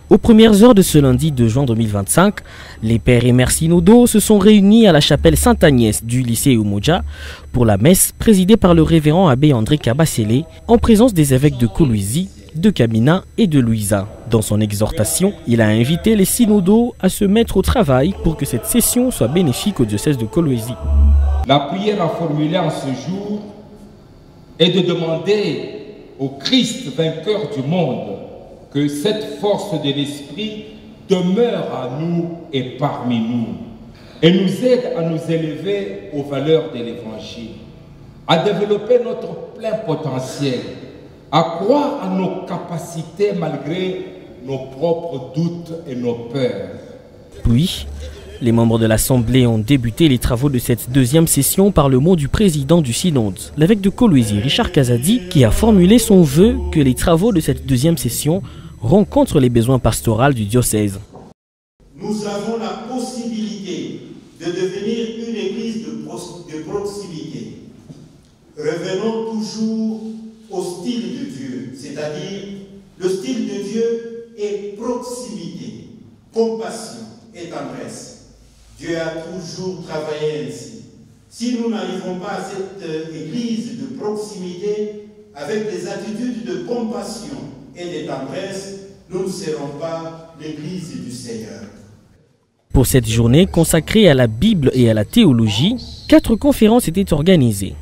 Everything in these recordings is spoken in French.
Aux premières heures de ce lundi 2 juin 2025, les pères et mères synodaux se sont réunis à la chapelle Sainte-Agnès du lycée Umoja pour la messe présidée par le révérend abbé André Kabasele en présence des évêques de Kolwezi, de Kamina et de Louisa. Dans son exhortation, il a invité les synodaux à se mettre au travail pour que cette session soit bénéfique au diocèse de Kolwezi. La prière à formuler en ce jour est de demander au Christ vainqueur du monde que cette force de l'Esprit demeure à nous et parmi nous et nous aide à nous élever aux valeurs de l'Évangile, à développer notre plein potentiel, à croire à nos capacités malgré nos propres doutes et nos peurs. Puis, les membres de l'Assemblée ont débuté les travaux de cette deuxième session par le mot du président du synode, l'évêque de Kolwezi, Richard Kazadi, qui a formulé son vœu que les travaux de cette deuxième session rencontrent les besoins pastoraux du diocèse. Nous avons la possibilité de devenir une église de proximité. Revenons toujours au style de Dieu, c'est-à-dire le style de Dieu est proximité, compassion et tendresse. Dieu a toujours travaillé ainsi. Si nous n'arrivons pas à cette église de proximité avec des attitudes de compassion et de tendresse, nous ne serons pas l'église du Seigneur. Pour cette journée consacrée à la Bible et à la théologie, 4 conférences étaient organisées.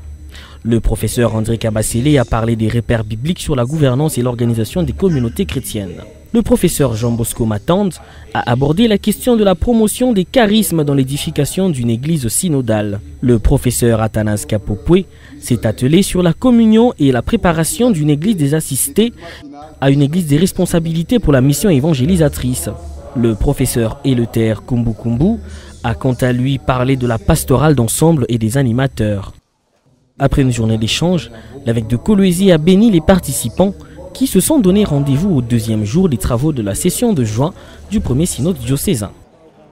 Le professeur André Kabasele a parlé des repères bibliques sur la gouvernance et l'organisation des communautés chrétiennes. Le professeur Jean Bosco Matande a abordé la question de la promotion des charismes dans l'édification d'une église synodale. Le professeur Athanase Kapopwe s'est attelé sur la communion et la préparation d'une église des assistés à une église des responsabilités pour la mission évangélisatrice. Le professeur Eleuther Kumbu a quant à lui parlé de la pastorale d'ensemble et des animateurs. Après une journée d'échange, l'évêque de Kolwezi a béni les participants qui se sont donné rendez-vous au deuxième jour des travaux de la session de juin du premier synode diocésain.